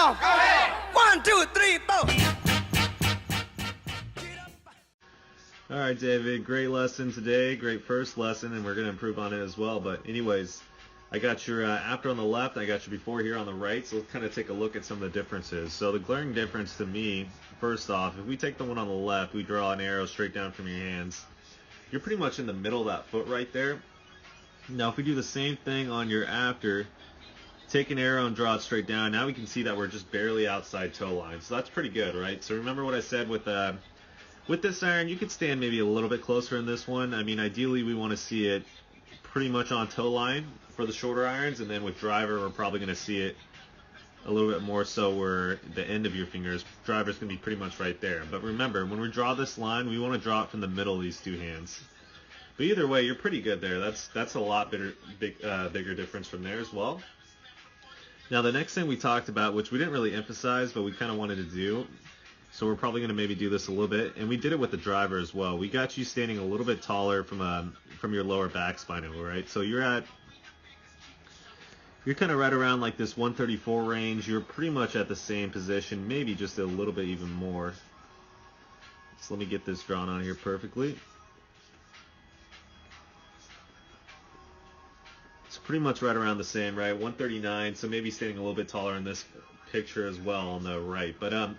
off. Go ahead. 1, 2, 3, 4. All right, David, great lesson today, great first lesson, and we're going to improve on it as well. But anyways, I got your after on the left, I got your before here on the right, so let's kind of take a look at some of the differences. So the glaring difference to me, first off, if we take the one on the left, we draw an arrow straight down from your hands. You're pretty much in the middle of that foot right there. Now if we do the same thing on your after, take an arrow and draw it straight down, now we can see that we're just barely outside toe line. So that's pretty good, right? So remember what I said with this iron, you could stand maybe a little bit closer in this one. I mean, ideally we want to see it pretty much on toe line for the shorter irons, and then with driver we're probably going to see it a little bit more so where the end of your fingers, driver's going to be pretty much right there. But remember, when we draw this line, we want to draw it from the middle of these two hands. But either way, you're pretty good there. That's a lot bigger difference from there as well. Now the next thing we talked about, which we didn't really emphasize, but we kind of wanted to do, so we're probably going to maybe do this a little bit, and we did it with the driver as well. We got you standing a little bit taller from your lower back spine, right? So you're kind of right around like this 134 range. You're pretty much at the same position, maybe just a little bit even more. So let me get this drawn on here perfectly. It's pretty much right around the same, right? 139, so maybe standing a little bit taller in this picture as well on the right. But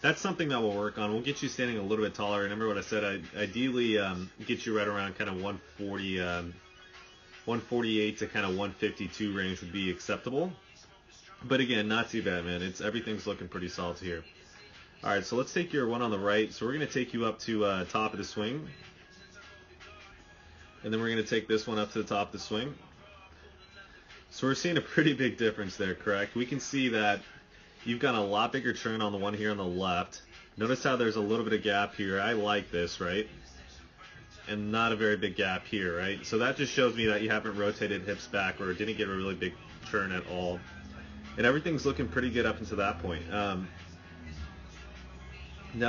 that's something that we'll work on. We'll get you standing a little bit taller. Remember what I said, ideally get you right around kind of 140, 148 to kind of 152 range would be acceptable. But again, not too bad, man. Everything's looking pretty solid here. All right, so let's take your one on the right. So we're going to take you up to top of the swing. And then we're going to take this one up to the top of the swing. So we're seeing a pretty big difference there, correct? We can see that you've got a lot bigger turn on the one here on the left. Notice how there's a little bit of gap here. I like this, right? And not a very big gap here, right? So that just shows me that you haven't rotated hips back or didn't get a really big turn at all. And everything's looking pretty good up until that point. Now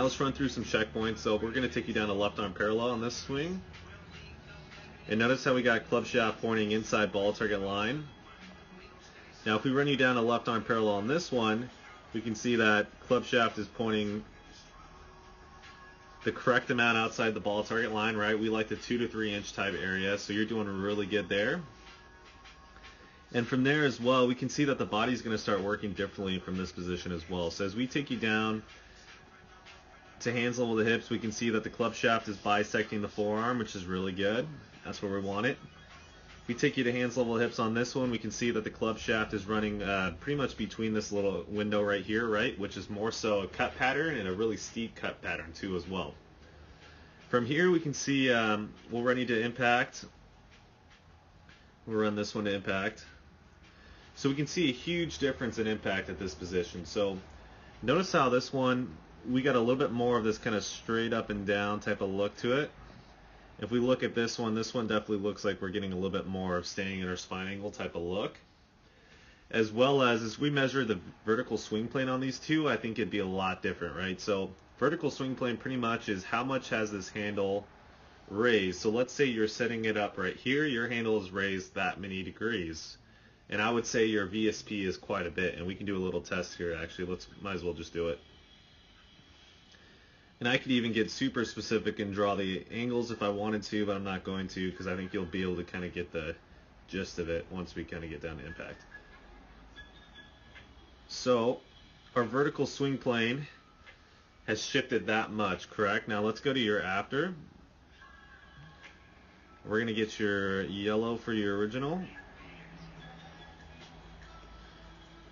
let's run through some checkpoints. So we're going to take you down to left arm parallel on this swing. And notice how we got club shaft pointing inside ball target line. Now if we run you down to left arm parallel on this one, we can see that club shaft is pointing the correct amount outside the ball target line, right? We like the 2 to 3 inch type area, so you're doing really good there. And from there as well, we can see that the body's going to start working differently from this position as well. So as we take you down to hands level the hips, we can see that the club shaft is bisecting the forearm, which is really good. That's where we want it. If we take you to hands level hips on this one, we can see that the club shaft is running pretty much between this little window right here, right, which is more so a cut pattern and a really steep cut pattern too as well. From here we can see we'll run you to impact. We'll run this one to impact. So we can see a huge difference in impact at this position. So notice how this one, we got a little bit more of this kind of straight up and down type of look to it. If we look at this one definitely looks like we're getting a little bit more of staying in our spine angle type of look. As well as we measure the vertical swing plane on these two, I think it'd be a lot different, right? So vertical swing plane pretty much is how much has this handle raised. So let's say you're setting it up right here, your handle is raised that many degrees. And I would say your VSP is quite a bit, and we can do a little test here actually. Might as well just do it. And I could even get super specific and draw the angles if I wanted to, but I'm not going to because I think you'll be able to kind of get the gist of it once we kind of get down to impact. So our vertical swing plane has shifted that much, correct? Now let's go to your after. We're going to get your yellow for your original.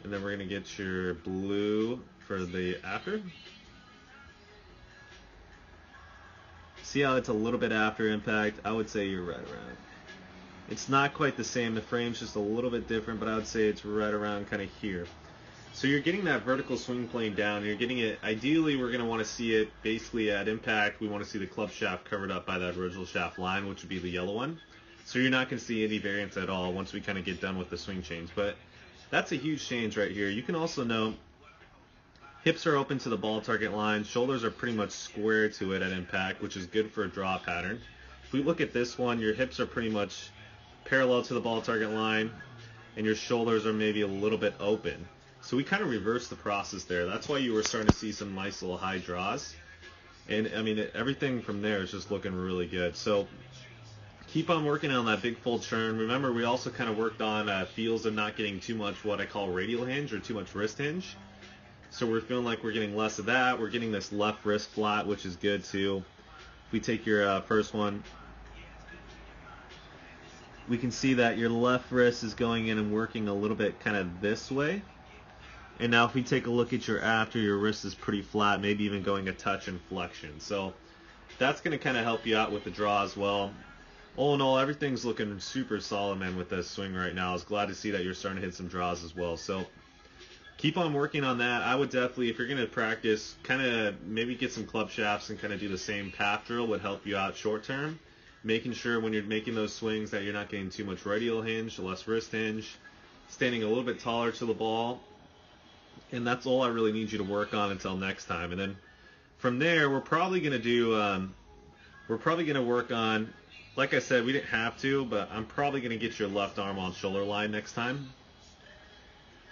And then we're going to get your blue for the after. See how it's a little bit after impact? I would say you're right around. It's not quite the same. The frame's just a little bit different, but I would say it's right around kind of here. So you're getting that vertical swing plane down. You're getting it, ideally we're going to want to see it basically at impact. We want to see the club shaft covered up by that original shaft line, which would be the yellow one. So you're not going to see any variance at all once we kind of get done with the swing change. But that's a huge change right here. You can also note hips are open to the ball target line. Shoulders are pretty much square to it at impact, which is good for a draw pattern. If we look at this one, your hips are pretty much parallel to the ball target line, and your shoulders are maybe a little bit open. So we kind of reversed the process there. That's why you were starting to see some nice little high draws. And I mean, everything from there is just looking really good. So keep on working on that big full turn. Remember, we also kind of worked on feels of not getting too much what I call radial hinge or too much wrist hinge. So we're feeling like we're getting less of that. We're getting this left wrist flat, which is good too. If we take your first one, we can see that your left wrist is going in and working a little bit kind of this way. And now if we take a look at your after, your wrist is pretty flat, maybe even going a touch in flexion. So that's going to kind of help you out with the draw as well. All in all, everything's looking super solid, man, with this swing right now. I was glad to see that you're starting to hit some draws as well. So keep on working on that. I would definitely, if you're going to practice, kind of maybe get some club shafts and kind of do the same path drill would help you out short term. Making sure when you're making those swings that you're not getting too much radial hinge, less wrist hinge, standing a little bit taller to the ball. And that's all I really need you to work on until next time. And then from there, we're probably going to work on, like I said, we didn't have to, but I'm probably going to get your left arm on shoulder line next time.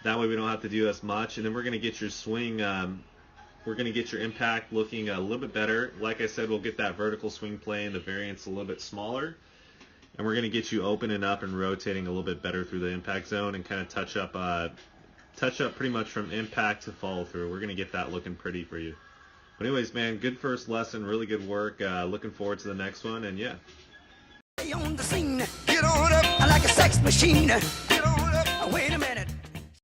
That way we don't have to do as much. And then we're going to get your swing, we're going to get your impact looking a little bit better. Like I said, we'll get that vertical swing play and the variance a little bit smaller. And we're going to get you opening up and rotating a little bit better through the impact zone and kind of touch up pretty much from impact to follow through. We're going to get that looking pretty for you. But anyways, man, good first lesson, really good work. Looking forward to the next one, and yeah. On the scene, get on up like a sex machine. Get on up, wait a minute.